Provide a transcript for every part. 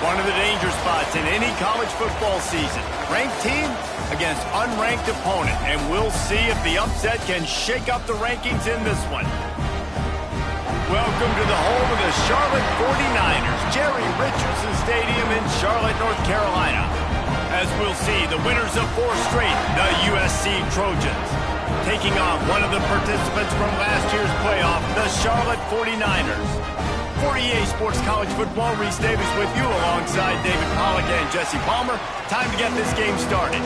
One of the danger spots in any college football season. Ranked team against unranked opponent. And we'll see if the upset can shake up the rankings in this one. Welcome to the home of the Charlotte 49ers, Jerry Richardson Stadium in Charlotte, North Carolina. As we'll see, the winners of 4 straight, the USC Trojans, taking on one of the participants from last year's playoff, the Charlotte 49ers. For EA Sports College Football, Reese Davis with you alongside David Pollack and Jesse Palmer. Time to get this game started.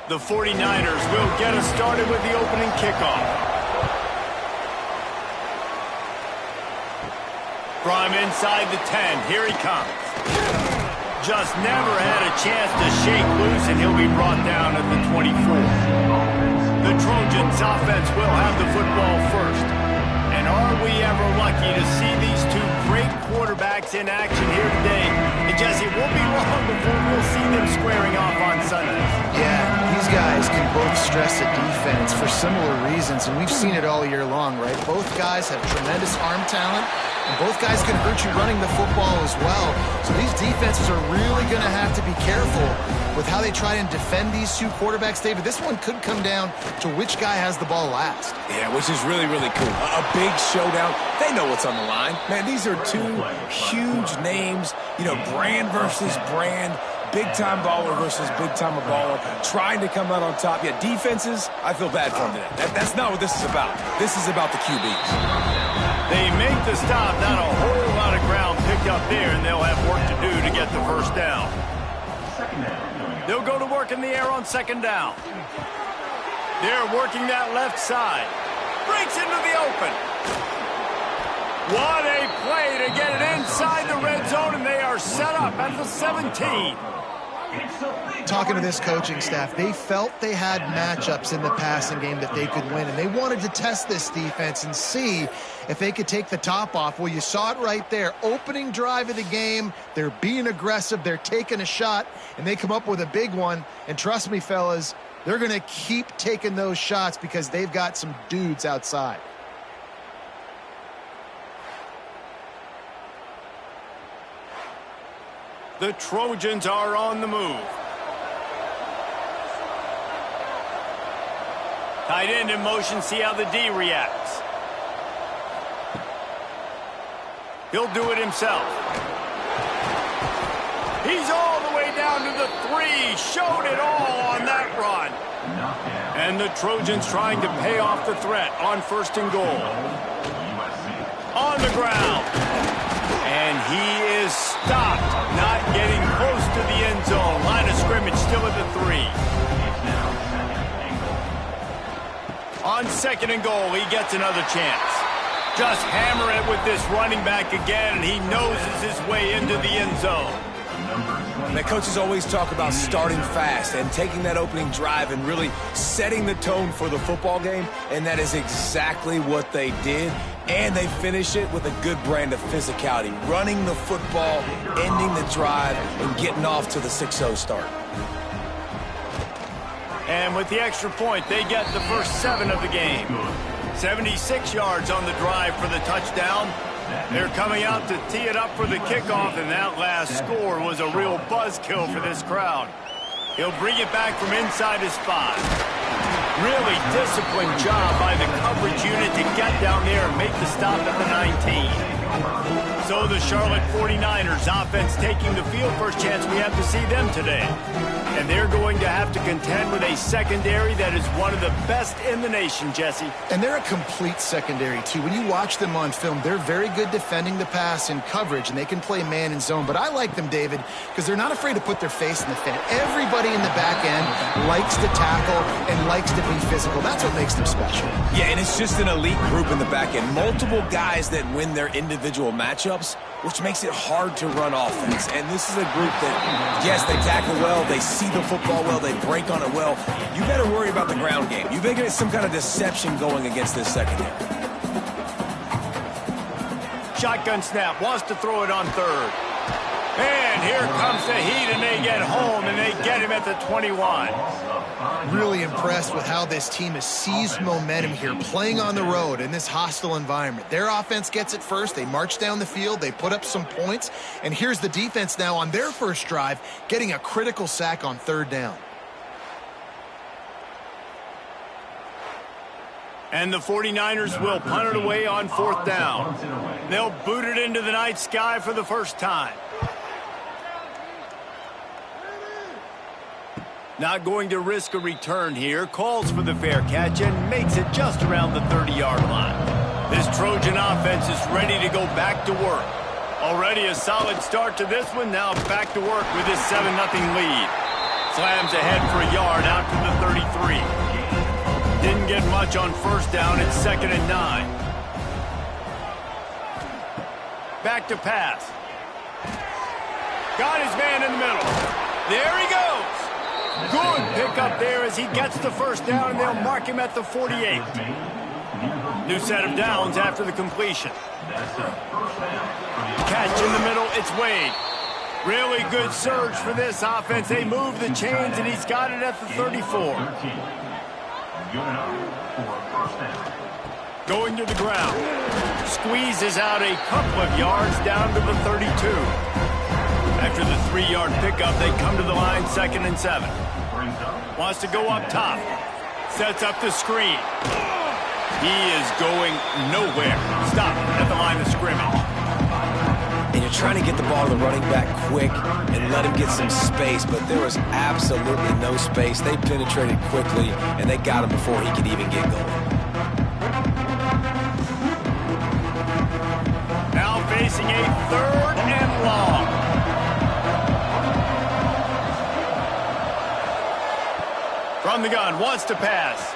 The 49ers will get us started with the opening kickoff. From inside the 10, here he comes. Just never had a chance to shake loose, and he'll be brought down at the 24. The Trojans offense will have the football first. And are we ever lucky to see these two great quarterbacks in action here today? And Jesse, it won't be long before we'll see them squaring off on Sundays. Yeah, these guys can both stress a defense for similar reasons, and we've seen it all year long, right? Both guys have tremendous arm talent, and both guys can hurt you running the football as well. So these defenses are really going to have to be careful with how they try and defend these two quarterbacks. David, this one could come down to which guy has the ball last. Yeah, which is really, really cool. A big showdown. They know what's on the line. Man, these are two huge names. You know, brand versus brand. Big-time baller versus big-time baller. Trying to come out on top. Yeah, defenses, I feel bad for them today. That's not what this is about. This is about the QBs. They make the stop. Not a whole lot of ground picked up there, and they'll have work to do to get the first down. They'll go to work in the air on second down. They're working that left side. Breaks into the open. What a play to get it inside the red zone, and they are set up at the 17. Talking to this coaching staff, they felt they had matchups in the passing game that they could win, and they wanted to test this defense and see if they could take the top off. Well, you saw it right there. Opening drive of the game, they're being aggressive, they're taking a shot, and they come up with a big one. And trust me, fellas, they're going to keep taking those shots because they've got some dudes outside. The Trojans are on the move. Tight end in motion, see how the D reacts. He'll do it himself. He's all the way down to the 3. Showed it all on that run. And the Trojans trying to pay off the threat on first and goal. On the ground. And he is stopped, not getting close to the end zone. Line of scrimmage still at the 3. On second and goal, he gets another chance. Just hammer it with this running back again, and he noses his way into the end zone. And the coaches always talk about starting fast and taking that opening drive and really setting the tone for the football game, and that is exactly what they did. And they finish it with a good brand of physicality, running the football, ending the drive, and getting off to the 6-0 start. And with the extra point, they get the first 7 of the game. 76 yards on the drive for the touchdown. They're coming out to tee it up for the kickoff, and that last score was a real buzzkill for this crowd. He'll bring it back from inside his 5. Really disciplined job by the coverage unit to get down there and make the stop at the 19. So the Charlotte 49ers offense taking the field. First chance we have to see them today. And they're going to have to contend with a secondary that is one of the best in the nation, Jesse. And they're a complete secondary, too. When you watch them on film, they're very good defending the pass and coverage, and they can play man and zone. But I like them, David, because they're not afraid to put their face in the fan. Everybody in the back end likes to tackle and likes to be physical. That's what makes them special. Yeah, and it's just an elite group in the back end. Multiple guys that win their individual matchups, which makes it hard to run offense. And this is a group that, yes, they tackle well, they see the football well, they break on it well. You better worry about the ground game. You better get some kind of deception going against this secondary. Shotgun snap, wants to throw it on third. And here comes the heat, and they get home, and they get him at the 21. Really impressed with how this team has seized momentum here, playing on the road in this hostile environment. Their offense gets it first. They march down the field. They put up some points. And here's the defense now on their first drive, getting a critical sack on third down. And the 49ers will punt it away on fourth down. They'll boot it into the night sky for the first time. Not going to risk a return here. Calls for the fair catch and makes it just around the 30-yard line. This Trojan offense is ready to go back to work. Already a solid start to this one. Now back to work with this 7-0 lead. Slams ahead for a yard out to the 33. Didn't get much on first down. It's 2nd and 9. Back to pass. Got his man in the middle. There he goes. Good pickup there as he gets the first down, and they'll mark him at the 48. New set of downs after the completion. Catch in the middle. It's Wade. Really good surge for this offense. They move the chains, and he's got it at the 34. Going to the ground. Squeezes out a couple of yards down to the 32. After the 3-yard pickup, they come to the line 2nd and 7. Wants to go up top. Sets up the screen. He is going nowhere. Stop at the line of scrimmage. And you're trying to get the ball to the running back quick and let him get some space, but there was absolutely no space. They penetrated quickly, and they got him before he could even get going. Now facing a 3rd and long. From the gun, wants to pass.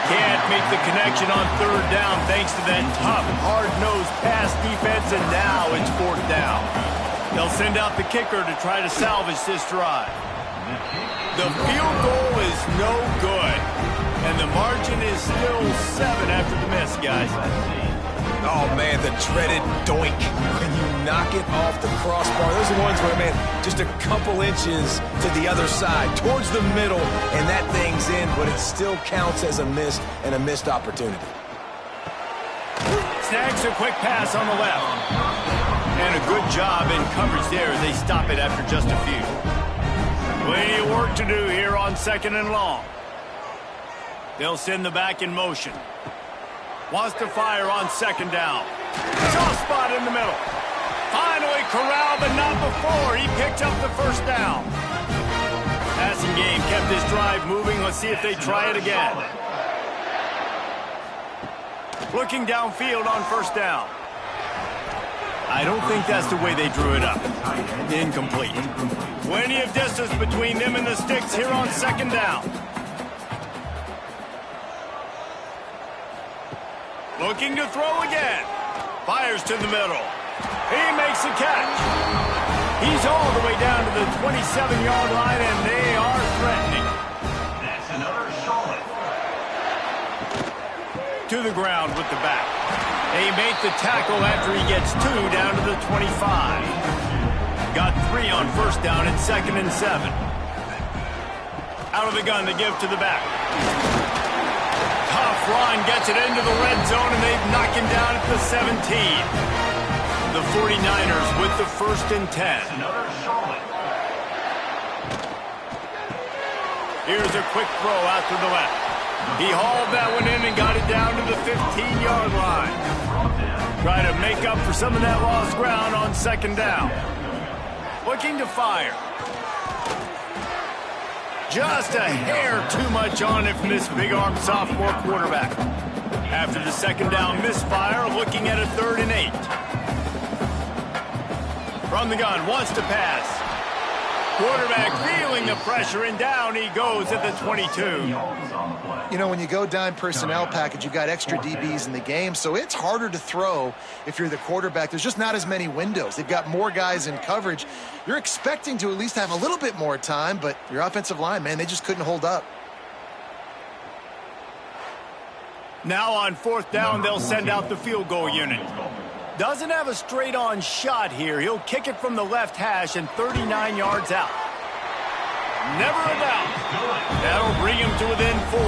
Can't make the connection on third down thanks to that tough, hard-nosed pass defense, and now it's 4th down. They'll send out the kicker to try to salvage this drive. The field goal is no good, and the margin is still 7 after the miss, guys. Oh, man, the dreaded doink when you knock it off the crossbar. Those are ones where, man, just a couple inches to the other side, towards the middle, and that thing's in, but it still counts as a miss and a missed opportunity. Snags a quick pass on the left. And a good job in coverage there as they stop it after just a few. Plenty of work to do here on 2nd and long. They'll send the back in motion. Wants to fire on 2nd down. Soft spot in the middle. Finally corralled, but not before. He picked up the first down. Passing game kept this drive moving. Let's see if they try it again. Looking downfield on first down. I don't think that's the way they drew it up. Incomplete. Plenty of distance between them and the sticks here on 2nd down. Looking to throw again. Fires to the middle. He makes the catch. He's all the way down to the 27-yard line, and they are threatening. That's another solid. To the ground with the back. They make the tackle after he gets 2 down to the 25. Got 3 on first down and 2nd and 7. Out of the gun to give to the back. Tough run, gets it into the red zone, and they've knocked him down at the 17. The 49ers with the 1st and 10. Here's a quick throw out to the left. He hauled that one in and got it down to the 15-yard line. Try to make up for some of that lost ground on 2nd down. Looking to fire. Just a hair too much on it from this big-armed sophomore quarterback. After the 2nd down misfire, looking at a 3rd and 8. From the gun, wants to pass. Quarterback feeling the pressure, and down he goes at the 22. You know, when you go dime personnel package, you've got extra DBs in the game, so it's harder to throw if you're the quarterback. There's just not as many windows. They've got more guys in coverage. You're expecting to at least have a little bit more time, but your offensive line, man, they just couldn't hold up. Now on 4th down, they'll send out the field goal unit. Doesn't have a straight-on shot here. He'll kick it from the left hash and 39 yards out. Never a doubt. That'll bring him to within 4.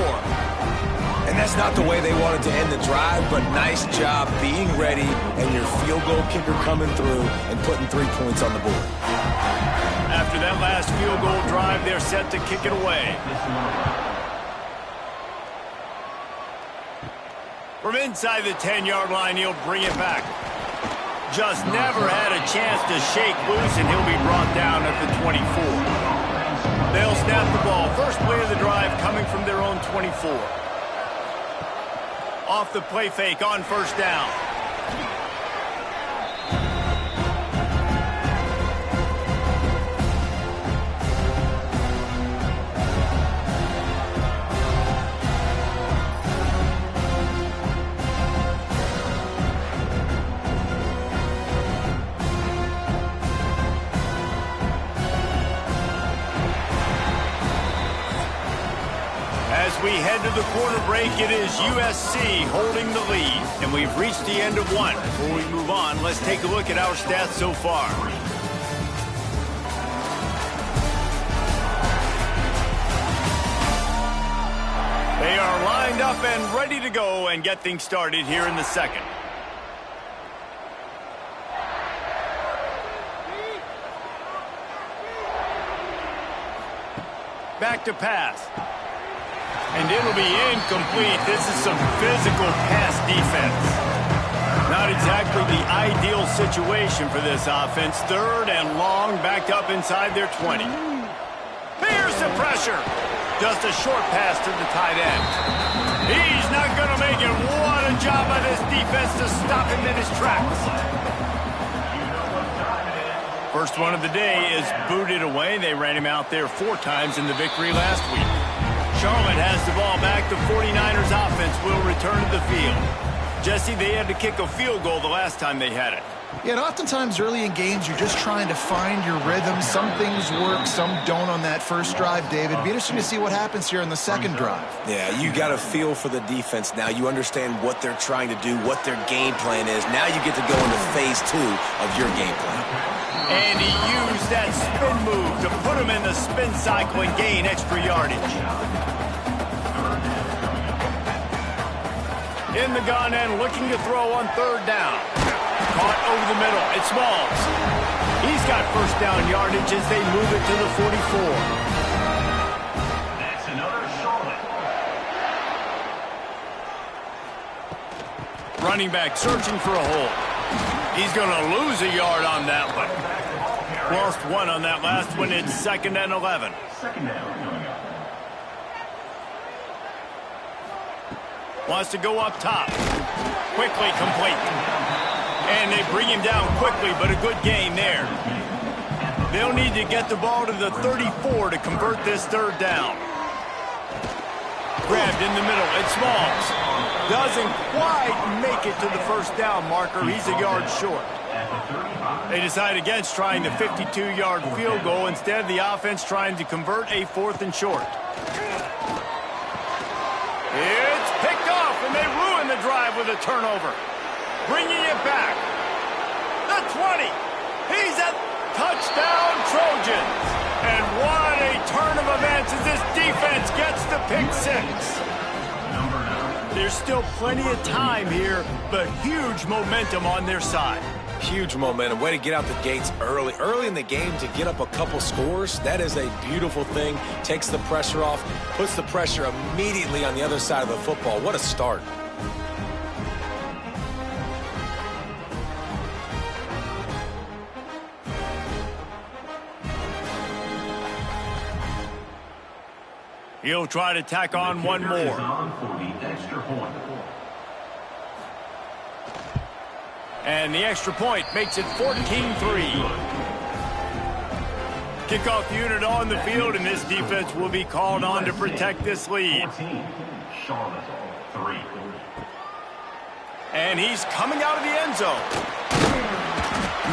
And that's not the way they wanted to end the drive, but nice job being ready and your field goal kicker coming through and putting 3 points on the board. After that last field goal drive, they're set to kick it away. From inside the 10-yard line, he'll bring it back. Just never had a chance to shake loose, and he'll be brought down at the 24. They'll snap the ball. First play of the drive coming from their own 24. Off the play fake on first down. As we head to the quarter break, it is USC holding the lead. And we've reached the end of one. Before we move on, let's take a look at our stats so far. They are lined up and ready to go and get things started here in the second. Back to pass. And it'll be incomplete. This is some physical pass defense. Not exactly the ideal situation for this offense. Third and long, backed up inside their 20. Here's the pressure. Just a short pass to the tight end. He's not going to make it. What a job by this defense to stop him in his tracks. First one of the day is booted away. They ran him out there 4 times in the victory last week. Charlotte has the ball back. The 49ers offense will return to the field. Jesse, they had to kick a field goal the last time they had it. Yeah, and oftentimes early in games, you're just trying to find your rhythm. Some things work, some don't on that first drive, David. Be interesting to see what happens here in the second drive. Yeah, you got a feel for the defense now. You understand what they're trying to do, what their game plan is. Now you get to go into phase 2 of your game plan. And he used that spin move to put him in the spin cycle and gain extra yardage. In the gun and looking to throw on third down. Caught over the middle. It's Smalls. He's got first down yardage as they move it to the 44. That's another Charlotte. Running back searching for a hole. He's going to lose a yard on that one. Lost 1 on that last one. It's 2nd and 11. Second down. Wants to go up top. Quickly complete. And they bring him down quickly, but a good gain there. They'll need to get the ball to the 34 to convert this third down. Grabbed in the middle. It's Smalls. Doesn't quite make it to the first down marker. He's a yard short. They decide against trying the 52-yard field goal. Instead, the offense trying to convert a 4th and short. It's picked off, and they ruin the drive with a turnover. Bringing it back. The 20. He's at touchdown Trojans. And what a turn of events as this defense gets the pick 6. There's still plenty of time here, but huge momentum on their side. Huge momentum. Way to get out the gates early. Early in the game to get up a couple scores, that is a beautiful thing. Takes the pressure off, puts the pressure immediately on the other side of the football. What a start. He'll try to tack on one more. And the extra point makes it 14-3. Kickoff unit on the field, and this defense will be called on to protect this lead. Charlotte, 3. And he's coming out of the end zone.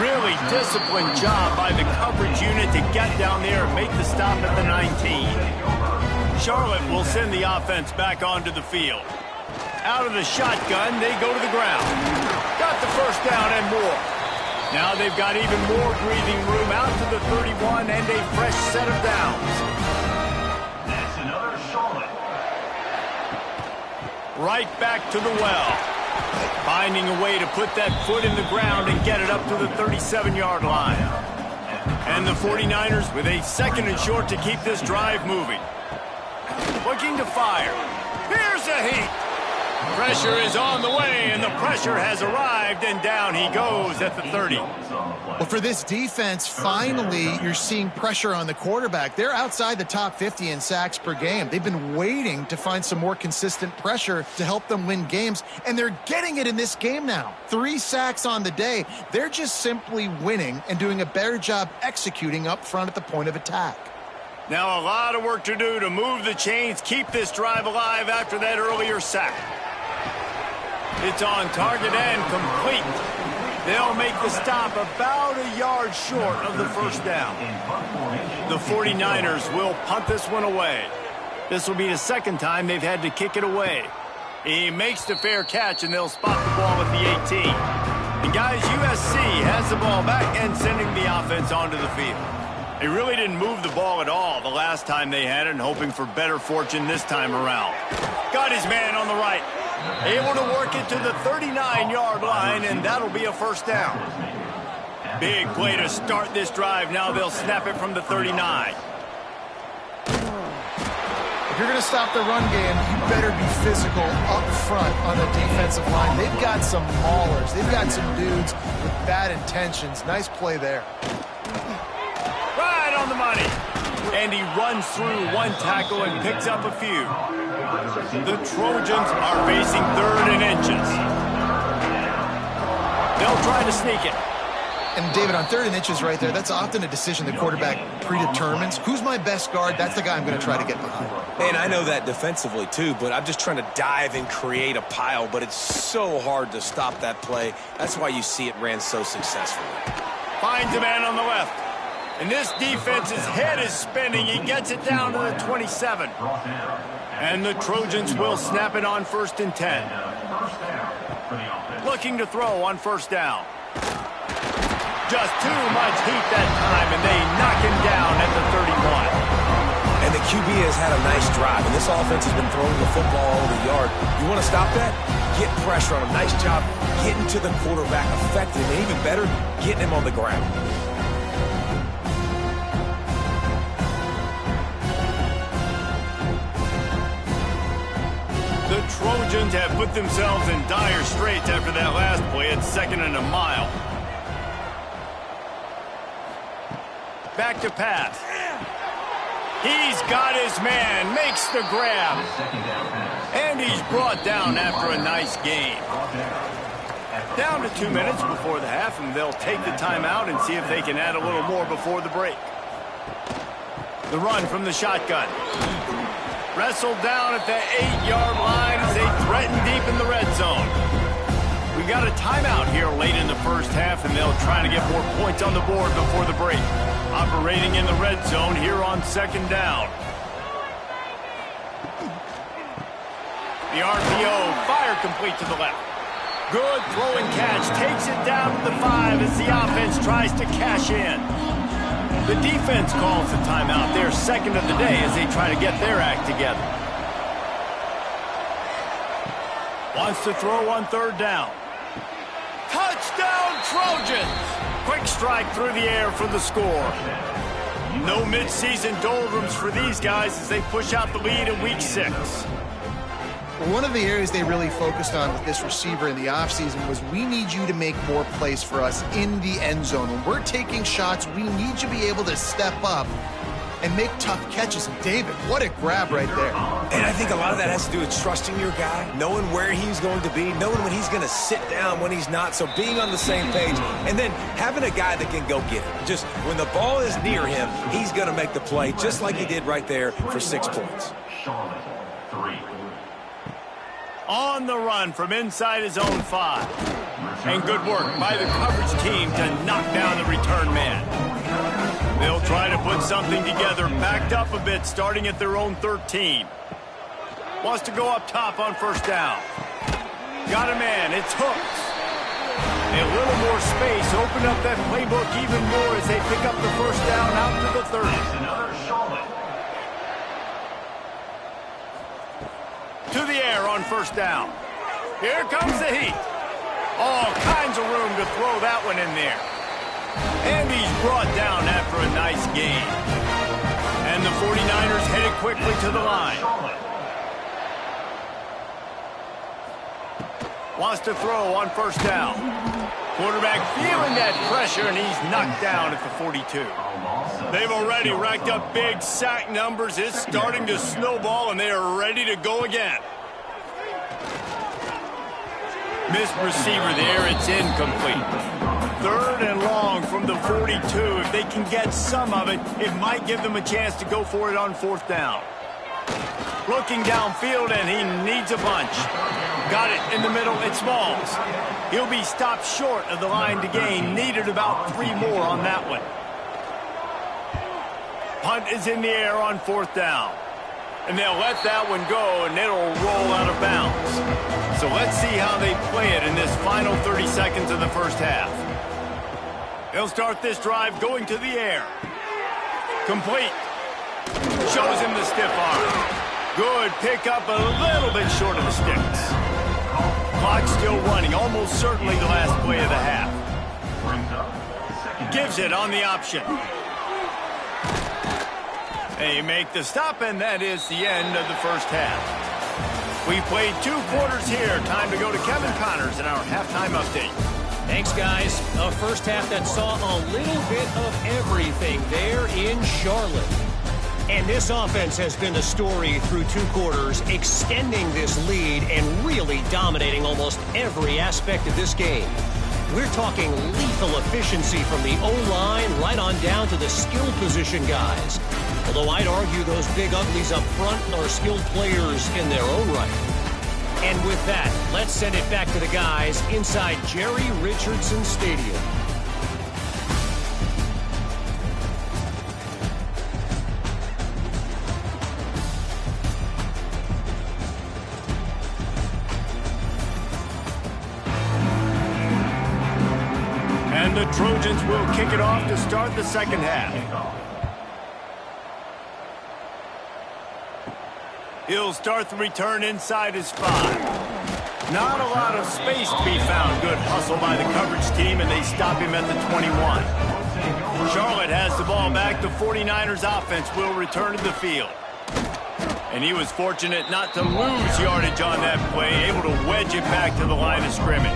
Really disciplined job by the coverage unit to get down there and make the stop at the 19. Charlotte will send the offense back onto the field. Out of the shotgun, they go to the ground. Got got the first down and more. Now they've got even more breathing room out to the 31 and a fresh set of downs. That's another Charlotte. Right back to the well. Finding a way to put that foot in the ground and get it up to the 37-yard line. And the 49ers with a second and short to keep this drive moving. Looking to fire. Here's a heat. Pressure is on the way, and the pressure has arrived, and down he goes at the 30. Well, for this defense, finally, you're seeing pressure on the quarterback. They're outside the top 50 in sacks per game. They've been waiting to find some more consistent pressure to help them win games, and they're getting it in this game now. 3 sacks on the day. They're just simply winning and doing a better job executing up front at the point of attack. Now a lot of work to do to move the chains, keep this drive alive after that earlier sack. It's on target and complete. They'll make the stop about a yard short of the first down. The 49ers will punt this one away. This will be the second time they've had to kick it away. He makes the fair catch, and they'll spot the ball at the 18. And guys, USC has the ball back and sending the offense onto the field. They really didn't move the ball at all the last time they had it, and hoping for better fortune this time around. Got his man on the right. Able to work it to the 39-yard line, and that'll be a first down. Big play to start this drive. Now they'll snap it from the 39. If you're going to stop the run game, you better be physical up front on the defensive line. They've got some maulers. They've got some dudes with bad intentions. Nice play there. Right on the money. And he runs through one tackle and picks up a few. The Trojans are facing 3rd and inches. They'll try to sneak it. And David, on 3rd and inches right there, that's often a decision the quarterback predetermines. Who's my best guard? That's the guy I'm going to try to get behind. And I know that defensively too, but I'm just trying to dive and create a pile, but it's so hard to stop that play. That's why you see it ran so successfully. Finds a man on the left. And this defense's head is spinning. He gets it down to the 27. And the Trojans will snap it on 1st and 10. Looking to throw on 1st down. Just too much heat that time, and they knock him down at the 31. And the QB has had a nice drive, and this offense has been throwing the football all over the yard. You want to stop that? Get pressure on him. Nice job getting to the quarterback effectively, and even better, getting him on the ground. The Trojans have put themselves in dire straits after that last play at 2nd and a mile. Back to pass. He's got his man, makes the grab. And he's brought down after a nice gain. Down to 2 minutes before the half, and they'll take the timeout and see if they can add a little more before the break. The run from the shotgun. Wrestled down at the 8-yard line as they threaten deep in the red zone. We got a timeout here late in the first half, and they'll try to get more points on the board before the break. Operating in the red zone here on 2nd down. The RPO, fire complete to the left. Good throw and catch, takes it down to the 5 as the offense tries to cash in. The defense calls the timeout, their second of the day, as they try to get their act together. Wants to throw on 3rd down. Touchdown, Trojans! Quick strike through the air for the score. No midseason doldrums for these guys as they push out the lead in Week 6. One of the areas they really focused on with this receiver in the offseason was, we need you to make more plays for us in the end zone. When we're taking shots, we need you to be able to step up and make tough catches. And David, what a grab right there. And I think a lot of that has to do with trusting your guy, knowing where he's going to be, knowing when he's going to sit down, when he's not. So being on the same page, and then having a guy that can go get it. Just when the ball is near him, he's going to make the play, just like he did right there for 6 points. Charlotte, 3. On the run from inside his own 5. And good work by the coverage team to knock down the return man. They'll try to put something together, backed up a bit, starting at their own 13. Wants to go up top on 1st down. Got a man, it's Hooks. A little more space, open up that playbook even more as they pick up the first down out to the 30. It's another Charlotte. To the air on first down. Here comes the heat. All kinds of room to throw that one in there. And he's brought down after a nice gain. And the 49ers headed quickly to the line. Wants to throw on first down. Quarterback feeling that pressure, and he's knocked down at the 42. They've already racked up big sack numbers. It's starting to snowball, and they are ready to go again. Missed receiver there. It's incomplete. 3rd and long from the 42. If they can get some of it, it might give them a chance to go for it on 4th down. Looking downfield, and he needs a bunch. Got it in the middle. It's Smalls. He'll be stopped short of the line to gain. Needed about 3 more on that one. Punt is in the air on 4th down. And they'll let that one go, and it'll roll out of bounds. So let's see how they play it in this final 30 seconds of the first half. They'll start this drive going to the air. Complete. Shows him the stiff arm. Good pickup, a little bit short of the sticks. Clock still running, almost certainly the last play of the half. Gives it on the option. They make the stop, and that is the end of the first half. We played 2 quarters here. Time to go to Kevin Connors in our halftime update. Thanks, guys. A first half that saw a little bit of everything there in Charlotte. And this offense has been the story through 2 quarters, extending this lead and really dominating almost every aspect of this game. We're talking lethal efficiency from the O-line right on down to the skill position guys. Although I'd argue those big uglies up front are skilled players in their own right. And with that, let's send it back to the guys inside Jerry Richardson Stadium. And the Trojans will kick it off to start the second half. He'll start the return inside his 5. Not a lot of space to be found. Good hustle by the coverage team, and they stop him at the 21. Charlotte has the ball back. The 49ers offense will return to the field. And he was fortunate not to lose yardage on that play, able to wedge it back to the line of scrimmage.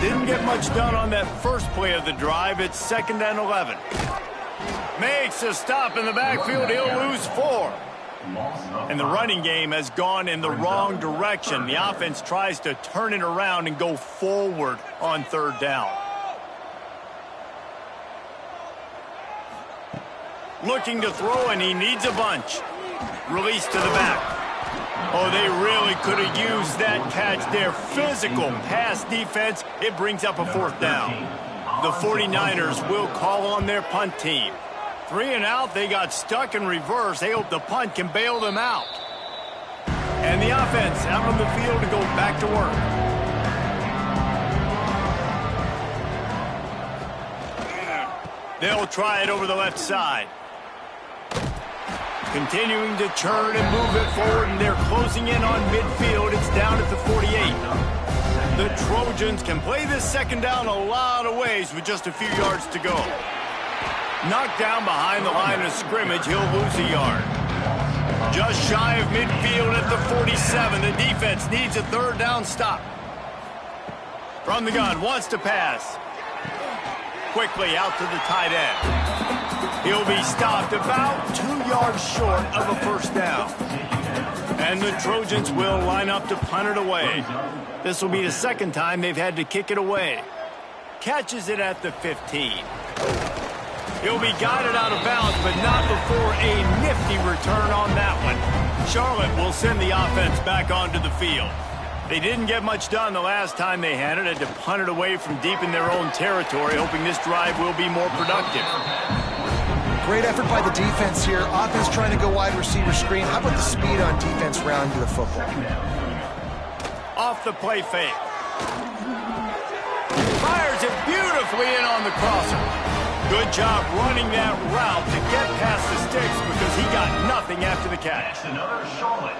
Didn't get much done on that first play of the drive. It's 2nd and 11. Makes a stop in the backfield. He'll lose 4. And the running game has gone in the wrong direction. The offense tries to turn it around and go forward on 3rd down. Looking to throw, and he needs a bunch. Release to the back. Oh, they really could have used that catch there. Physical pass defense. It brings up a 4th down. The 49ers will call on their punt team. 3 and out, they got stuck in reverse. They hope the punt can bail them out. And the offense out on the field to go back to work. They'll try it over the left side. Continuing to churn and move it forward, and they're closing in on midfield. It's down at the 48. The Trojans can play this second down a lot of ways with just a few yards to go. Knocked down behind the line of scrimmage, he'll lose a yard. Just shy of midfield at the 47. The defense needs a 3rd down stop. From the gun, wants to pass. Quickly out to the tight end. He'll be stopped about 2 yards short of a 1st down. And the Trojans will line up to punt it away. This will be the 2nd time they've had to kick it away. Catches it at the 15. He'll be guided out of bounds, but not before a nifty return on that one. Charlotte will send the offense back onto the field. They didn't get much done the last time they had it. Had to punt it away from deep in their own territory, hoping this drive will be more productive. Great effort by the defense here. Offense trying to go wide receiver screen. How about the speed on defense rounding to the football? Off the play fake. be in on the crosser. Good job running that route to get past the sticks because he got nothing after the catch. That's another Charlotte.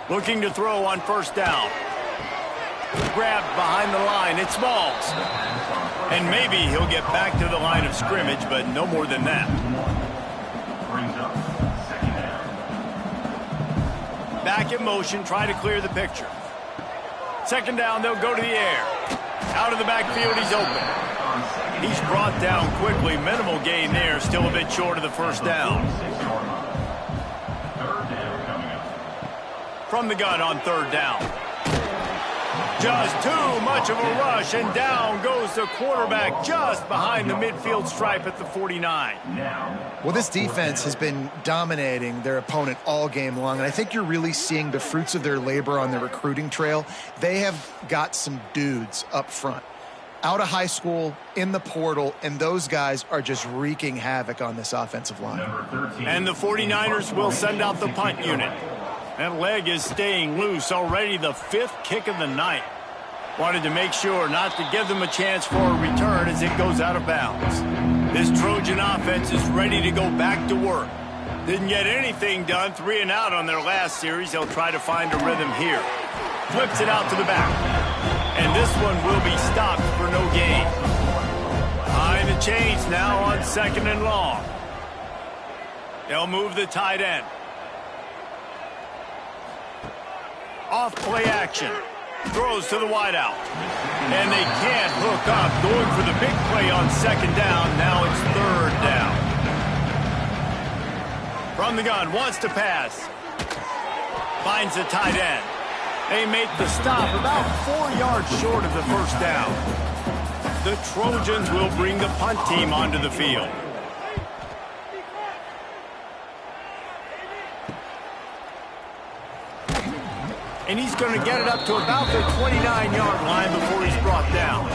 Looking to throw on first down. Grabbed behind the line. It's Smalls. And maybe he'll get back to the line of scrimmage, but no more than that. Brings up second down. Back in motion, try to clear the picture. Second down, they'll go to the air. Out of the backfield, he's open. He's brought down quickly. Minimal gain there, still a bit short of the first down. Third down coming up. From the gun on third down. Just too much of a rush, and down goes the quarterback just behind the midfield stripe at the 49. Well, this defense has been dominating their opponent all game long, and I think you're really seeing the fruits of their labor on the recruiting trail. They have got some dudes up front, out of high school, in the portal, and those guys are just wreaking havoc on this offensive line. And the 49ers will send out the punt unit. That leg is staying loose, already the 5th kick of the night. Wanted to make sure not to give them a chance for a return as it goes out of bounds. This Trojan offense is ready to go back to work. Didn't get anything done, 3 and out on their last series. They'll try to find a rhythm here. Flips it out to the back. And this one will be stopped for no gain. Behind the chains now on second and long. They'll move the tight end. Off play action. Throws to the wideout. And they can't hook up. Going for the big play on second down. Now it's third down. From the gun, wants to pass. Finds the tight end. They make the stop about 4 yards short of the first down. The Trojans will bring the punt team onto the field. And he's going to get it up to about the 29-yard line before he's brought down.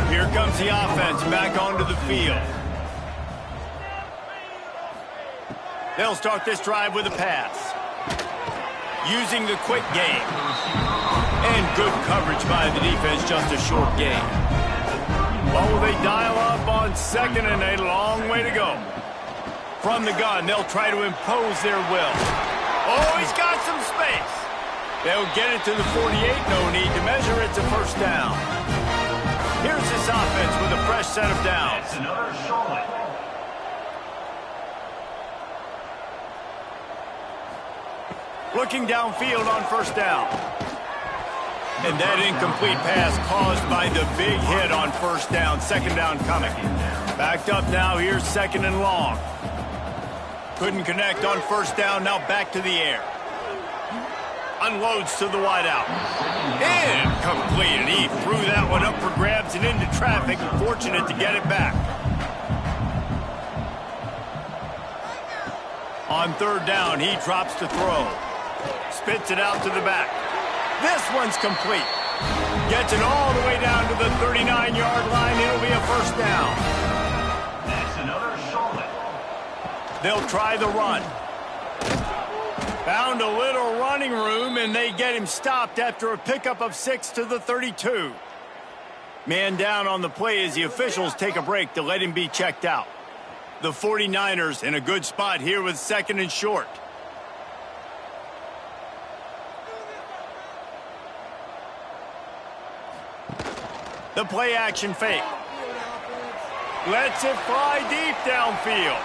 Here comes the offense back onto the field. They'll start this drive with a pass. Using the quick game. And good coverage by the defense, just a short gain. Well, will they dial up on second and a long way to go? From the gun, they'll try to impose their will. Oh, he's got some space. They'll get it to the 48, no need to measure. It's a first down. Here's this offense with a fresh set of downs. That's another Charlotte. Looking downfield on first down. And that incomplete pass caused by the big hit on first down. Second down coming. Backed up now, here's second and long. Couldn't connect on first down, now back to the air. Unloads to the wideout. Incomplete, and he threw that one up for grabs and into traffic. Fortunate to get it back. On third down, he drops to throw. Spits it out to the back. This one's complete. Gets it all the way down to the 39-yard line. It'll be a first down. That's another Charlotte. They'll try the run. Found a little running room, and they get him stopped after a pickup of 6 to the 32. Man down on the play as the officials take a break to let him be checked out. The 49ers in a good spot here with second and short. The play action fake. Lets it fly deep downfield.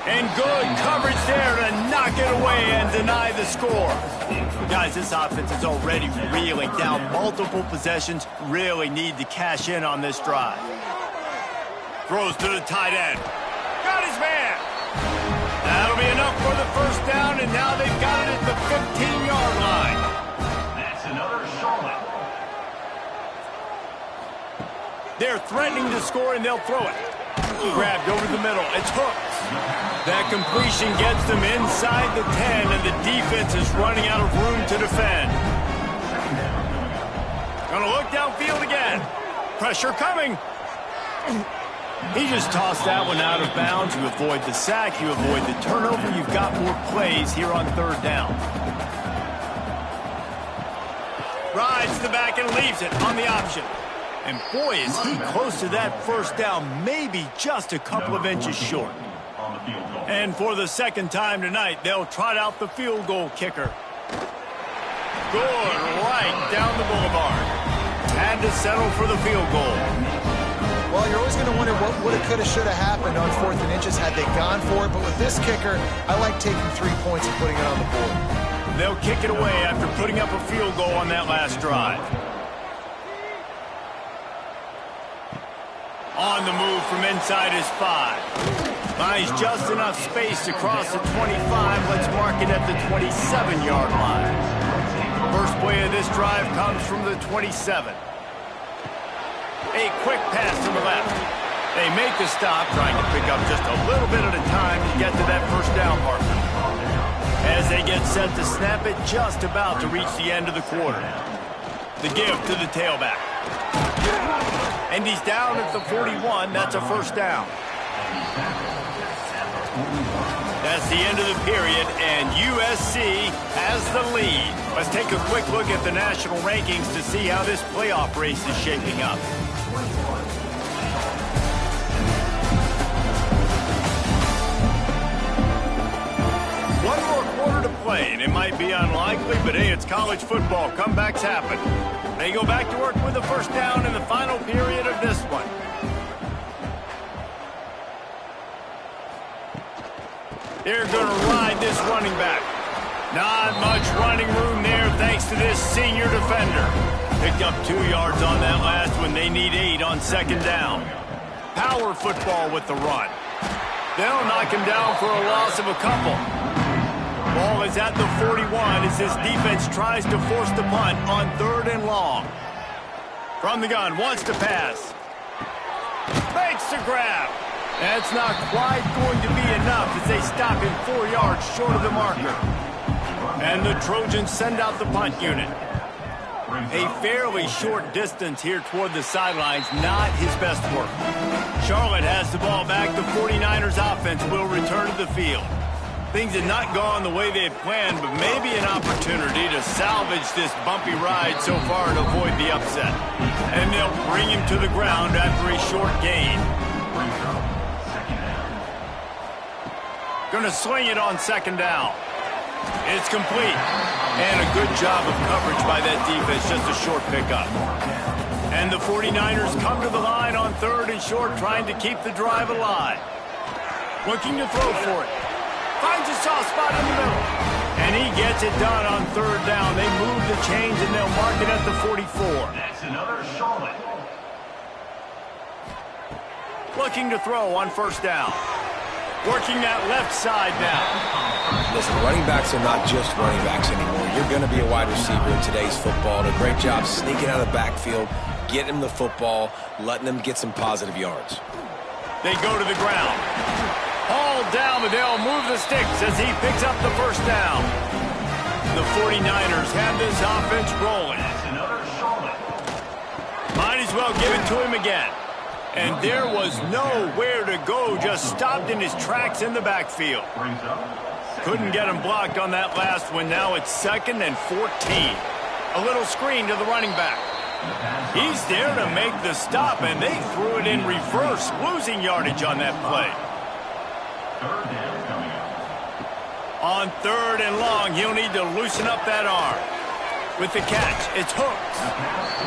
And good coverage there to knock it away and deny the score. Guys, this offense is already reeling down multiple possessions. Really need to cash in on this drive. Throws to the tight end. Got his man. That'll be enough for the first down, and now they've got it at the 15-yard line. That's another Charlotte. They're threatening to score, and they'll throw it. Grabbed over the middle. It's hooked. That completion gets them inside the 10, and the defense is running out of room to defend. Gonna look downfield again. Pressure coming. He just tossed that one out of bounds. You avoid the sack, you avoid the turnover. You've got more plays here on third down. Rides the back and leaves it on the option. And boy, is he close to that first down, maybe just a couple of inches short. And for the second time tonight, they'll trot out the field goal kicker. Good, right down the boulevard. Had to settle for the field goal. Well, you're always going to wonder what woulda, coulda, shoulda happened on 4th and inches had they gone for it. But with this kicker, I like taking 3 points and putting it on the board. They'll kick it away after putting up a field goal on that last drive. On the move from inside his 5. Buys just enough space to cross the 25. Let's mark it at the 27-yard line. First play of this drive comes from the 27. A quick pass to the left. They make the stop, trying to pick up just a little bit at a time to get to that first down marker. As they get set to snap it, just about to reach the end of the quarter. The give to the tailback. And he's down at the 41. That's a first down. That's the end of the period, and USC has the lead. Let's take a quick look at the national rankings to see how this playoff race is shaping up. One more quarter to play, and it might be unlikely, but hey, it's college football. Comebacks happen. They go back to work with a first down in the final period of this one. They're going to ride this running back. Not much running room there thanks to this senior defender. Picked up 2 yards on that last one. They need 8 on second down. Power football with the run. They'll knock him down for a loss of a couple. Ball is at the 41 as this defense tries to force the punt on 3rd and long. From the gun, wants to pass. Makes the grab. That's not quite going to be enough as they stop him 4 yards short of the marker. And the Trojans send out the punt unit. A fairly short distance here toward the sidelines, not his best work. Charlotte has the ball back. The 49ers offense will return to the field. Things had not gone the way they had planned, but maybe an opportunity to salvage this bumpy ride so far and avoid the upset. And they'll bring him to the ground after a short gain. Going to sling it on second down. It's complete. And a good job of coverage by that defense, just a short pickup. And the 49ers come to the line on 3rd and short, trying to keep the drive alive. Looking to throw for it. Finds a soft spot in the middle. And he gets it done on 3rd down. They move the chains and they'll mark it at the 44. That's another Charlotte. Looking to throw on first down. Working that left side now. Listen, running backs are not just running backs anymore. You're going to be a wide receiver in today's football. And a great job sneaking out of the backfield, getting him the football, letting them get some positive yards. They go to the ground. Hauled down, but they'll move the sticks as he picks up the first down. The 49ers have this offense rolling. That's another Charlotte. Might as well give it to him again. And there was nowhere to go, just stopped in his tracks in the backfield. Brings up. Couldn't get him blocked on that last one. Now it's 2nd and 14. A little screen to the running back. He's there to make the stop, and they threw it in reverse, losing yardage on that play. 3rd down coming up. On 3rd and long, he'll need to loosen up that arm. With the catch, it's Hooks.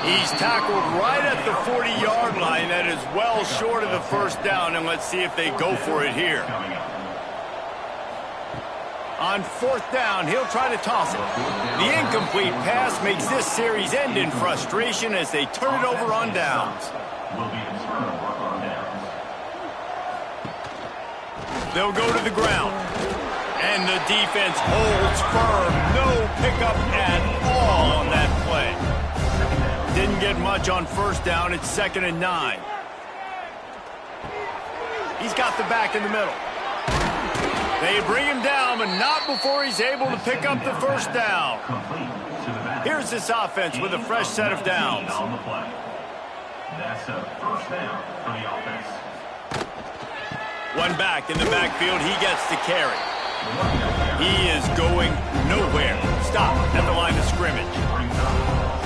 He's tackled right at the 40-yard line. That is well short of the first down, and let's see if they go for it here. On 4th down, he'll try to toss it. The incomplete pass makes this series end in frustration as they turn it over on downs. They'll go to the ground. And the defense holds firm. No pickup at all on that play. Didn't get much on first down. It's 2nd and 9. He's got the back in the middle. They bring him down, but not before he's able to pick up the first down. Here's this offense with a fresh set of downs. That's a first down for the offense. One back in the backfield. He gets the carry. He is going nowhere. Stop at the line of scrimmage.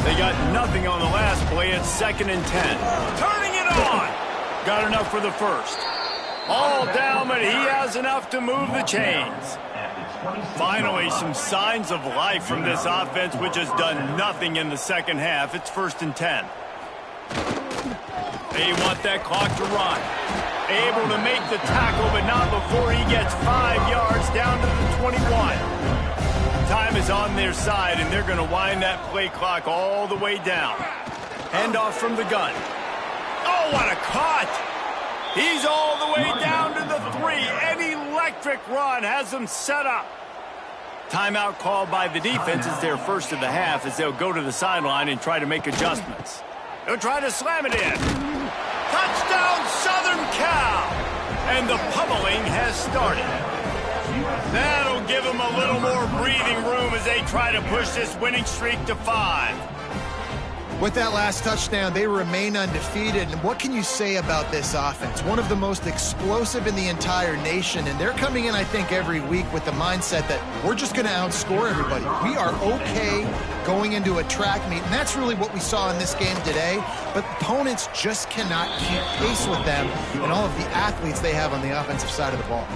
They got nothing on the last play. It's 2nd and 10. Turning it on. Got enough for the first. All down, but he has enough to move the chains. Finally, some signs of life from this offense, which has done nothing in the second half. It's 1st and 10. They want that clock to run. Able to make the tackle, but not before he gets 5 yards down to the 21. Time is on their side, and they're going to wind that play clock all the way down. Handoff from the gun. Oh, what a cut! He's all the way down to the 3. An electric run has them set up. Timeout called by the defense. It's their first of the half as they'll go to the sideline and try to make adjustments. They'll try to slam it in. Touchdown, Southern Cal! And the pummeling has started. That'll give them a little more breathing room as they try to push this winning streak to 5. With that last touchdown, they remain undefeated. And what can you say about this offense? One of the most explosive in the entire nation. And they're coming in, I think, every week with the mindset that we're just going to outscore everybody. We are okay going into a track meet. And that's really what we saw in this game today. But opponents just cannot keep pace with them and all of the athletes they have on the offensive side of the ball.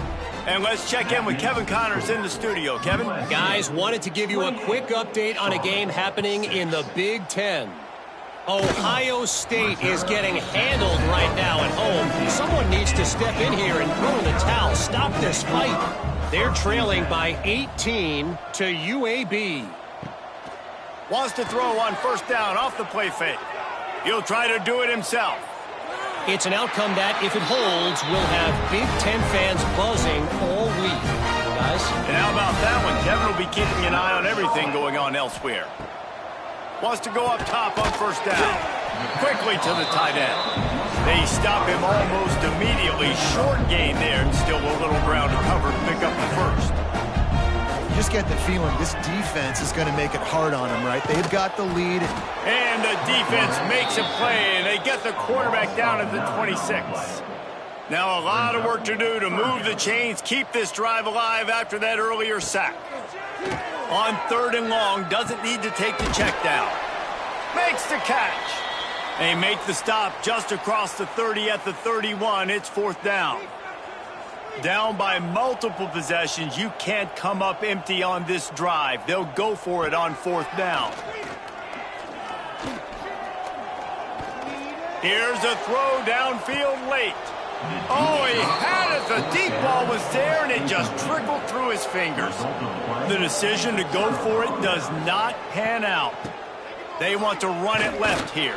And let's check in with Kevin Connors in the studio. Kevin? Guys, wanted to give you a quick update on a game happening in the Big Ten. Ohio State is getting handled right now at home. Someone needs to step in here and throw in the towel. Stop this fight. They're trailing by 18 to UAB. Wants to throw on 1st down off the play fake. He'll try to do it himself. It's an outcome that, if it holds, will have Big Ten fans buzzing all week. Guys? And how about that one? Kevin will be keeping an eye on everything going on elsewhere. Wants to go up top on 1st down. Quickly to the tight end. They stop him almost immediately. Short gain there, and still a little ground to cover to pick up the first. You just get the feeling this defense is going to make it hard on them, right? They've got the lead. And the defense makes a play, and they get the quarterback down at the 26. Now a lot of work to do to move the chains, keep this drive alive after that earlier sack. On 3rd and long, doesn't need to take the check down. Makes the catch. They make the stop just across the 30 at the 31. It's 4th down. Down by multiple possessions. You can't come up empty on this drive. They'll go for it on 4th down. Here's a throw downfield late. Oh, he had it. The deep ball was there, and it just trickled through his fingers. The decision to go for it does not pan out. They want to run it left here.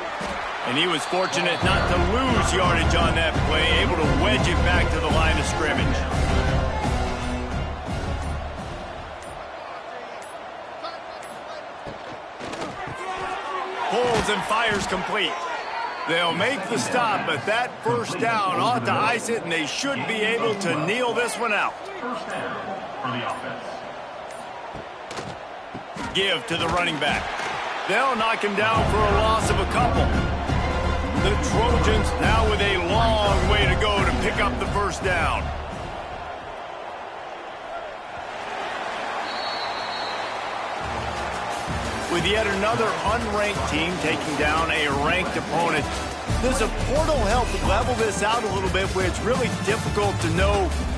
And he was fortunate not to lose yardage on that play, able to wedge it back to the line of scrimmage. Pulls and fires complete. They'll make the stop, but that 1st down ought to ice it, and they should be able to kneel this one out. 1st down for the offense. Give to the running back. They'll knock him down for a loss of a couple. The Trojans now with a long way to go to pick up the 1st down. With yet another unranked team taking down a ranked opponent, does a portal help level this out a little bit where it's really difficult to know